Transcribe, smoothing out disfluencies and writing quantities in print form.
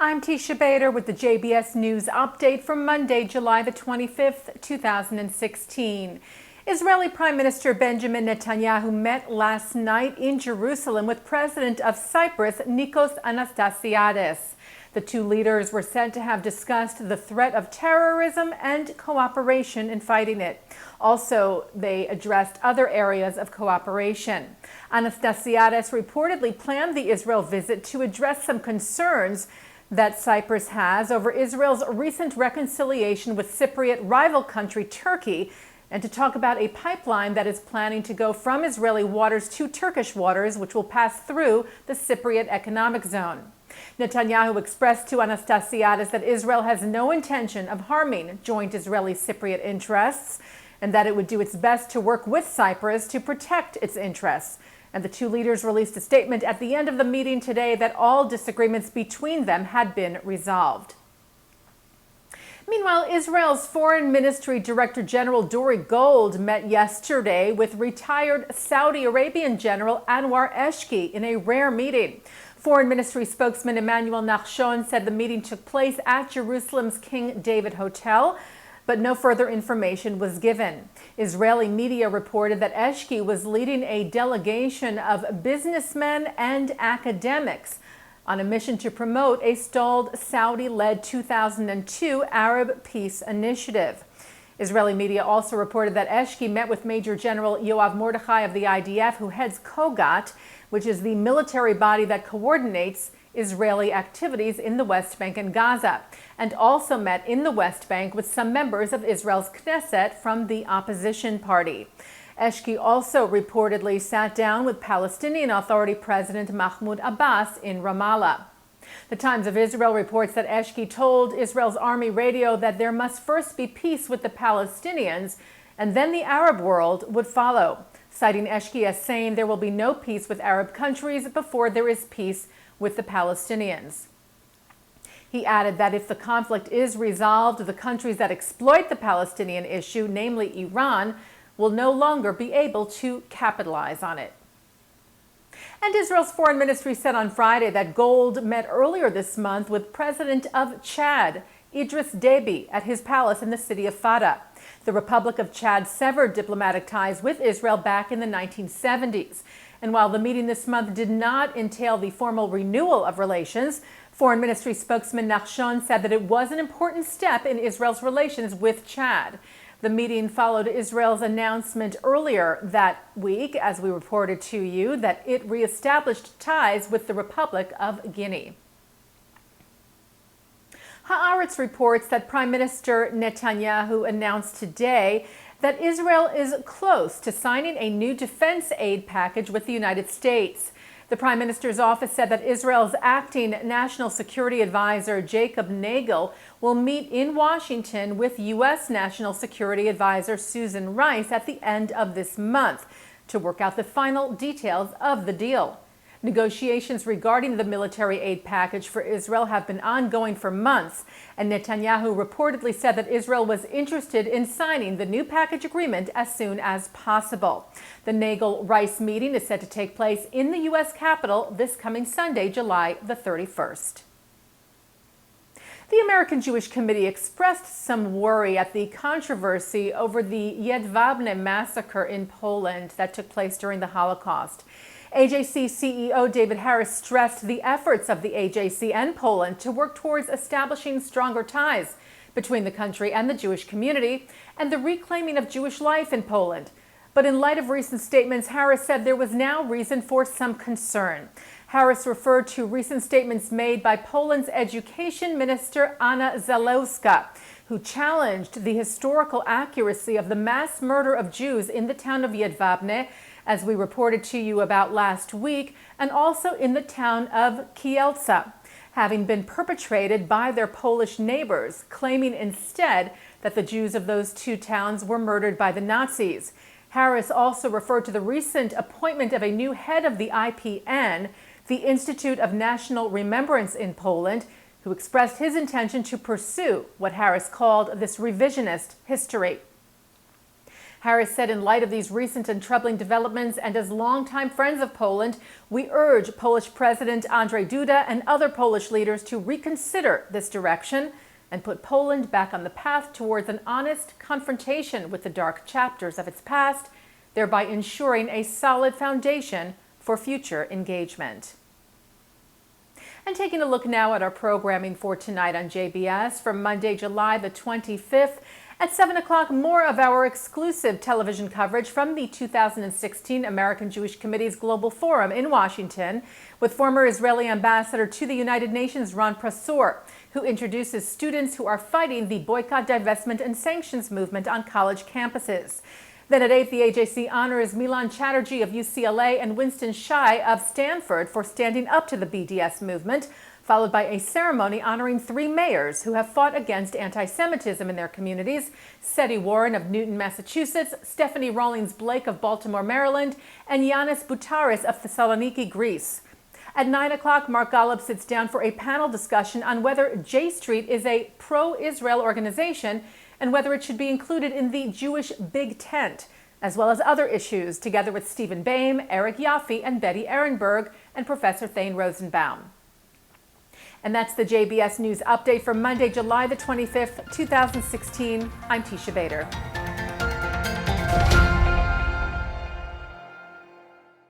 I'm Teisha Bader with the JBS News Update for Monday, July the 25th, 2016. Israeli Prime Minister Benjamin Netanyahu met last night in Jerusalem with President of Cyprus, Nikos Anastasiades. The two leaders were said to have discussed the threat of terrorism and cooperation in fighting it. Also, they addressed other areas of cooperation. Anastasiades reportedly planned the Israel visit to address some concerns that Cyprus has over Israel's recent reconciliation with Cypriot rival country Turkey, and to talk about a pipeline that is planning to go from Israeli waters to Turkish waters, which will pass through the Cypriot economic zone. Netanyahu expressed to Anastasiades that Israel has no intention of harming joint Israeli-Cypriot interests, and that it would do its best to work with Cyprus to protect its interests. And the two leaders released a statement at the end of the meeting today that all disagreements between them had been resolved. Meanwhile, Israel's Foreign Ministry Director General Dori Gold met yesterday with retired Saudi Arabian General Anwar Eshki in a rare meeting. Foreign Ministry spokesman Emmanuel Nachshon said the meeting took place at Jerusalem's King David Hotel, but no further information was given. Israeli media reported that Eshki was leading a delegation of businessmen and academics on a mission to promote a stalled Saudi-led 2002 Arab Peace Initiative. Israeli media also reported that Eshki met with Major General Yoav Mordechai of the IDF, who heads Kogat, which is the military body that coordinates Israeli activities in the West Bank and Gaza, and also met in the West Bank with some members of Israel's Knesset from the opposition party. Eshki also reportedly sat down with Palestinian Authority President Mahmoud Abbas in Ramallah. The Times of Israel reports that Eshki told Israel's army radio that there must first be peace with the Palestinians, and then the Arab world would follow, citing Eshki as saying there will be no peace with Arab countries before there is peace with the Palestinians. He added that if the conflict is resolved, the countries that exploit the Palestinian issue, namely Iran, will no longer be able to capitalize on it. And Israel's foreign ministry said on Friday that Gold met earlier this month with President of Chad, Idris Deby, at his palace in the city of Fada. The Republic of Chad severed diplomatic ties with Israel back in the 1970s. And while the meeting this month did not entail the formal renewal of relations, Foreign Ministry spokesman Nachshon said that it was an important step in Israel's relations with Chad. The meeting followed Israel's announcement earlier that week, as we reported to you, that it reestablished ties with the Republic of Guinea. Haaretz reports that Prime Minister Netanyahu announced today that Israel is close to signing a new defense aid package with the United States. The Prime Minister's office said that Israel's acting National Security Advisor Jacob Nagel will meet in Washington with U.S. National Security Advisor Susan Rice at the end of this month to work out the final details of the deal. Negotiations regarding the military aid package for Israel have been ongoing for months, and Netanyahu reportedly said that Israel was interested in signing the new package agreement as soon as possible. The Nagel-Rice meeting is set to take place in the U.S. Capitol this coming Sunday, July the 31st. The American Jewish Committee expressed some worry at the controversy over the Jedwabne massacre in Poland that took place during the Holocaust. AJC CEO David Harris stressed the efforts of the AJC and Poland to work towards establishing stronger ties between the country and the Jewish community and the reclaiming of Jewish life in Poland. But in light of recent statements, Harris said there was now reason for some concern. Harris referred to recent statements made by Poland's Education Minister Anna Zalewska, who challenged the historical accuracy of the mass murder of Jews in the town of Jedwabne, as we reported to you about last week, and also in the town of Kielce, having been perpetrated by their Polish neighbors, claiming instead that the Jews of those two towns were murdered by the Nazis. Harris also referred to the recent appointment of a new head of the IPN, the Institute of National Remembrance in Poland, who expressed his intention to pursue what Harris called this revisionist history. Harris said in light of these recent and troubling developments and as longtime friends of Poland, we urge Polish President Andrzej Duda and other Polish leaders to reconsider this direction and put Poland back on the path towards an honest confrontation with the dark chapters of its past, thereby ensuring a solid foundation for future engagement. And taking a look now at our programming for tonight on JBS for Monday, July the 25th. At 7 o'clock, more of our exclusive television coverage from the 2016 American Jewish Committee's Global Forum in Washington with former Israeli ambassador to the United Nations, Ron Prosor, who introduces students who are fighting the boycott, divestment, and sanctions movement on college campuses. Then at 8, the AJC honors Milan Chatterjee of UCLA and Winston Shi of Stanford for standing up to the BDS movement, followed by a ceremony honoring 3 mayors who have fought against anti-Semitism in their communities: Seti Warren of Newton, Massachusetts, Stephanie Rawlings-Blake of Baltimore, Maryland, and Yanis Boutaris of Thessaloniki, Greece. At 9 o'clock, Mark Golub sits down for a panel discussion on whether J Street is a pro-Israel organization and whether it should be included in the Jewish Big Tent, as well as other issues, together with Stephen Boehm, Eric Yaffe, and Betty Ehrenberg, and Professor Thane Rosenbaum. And that's the JBS News Update for Monday, July the 25th, 2016. I'm Teisha Bader.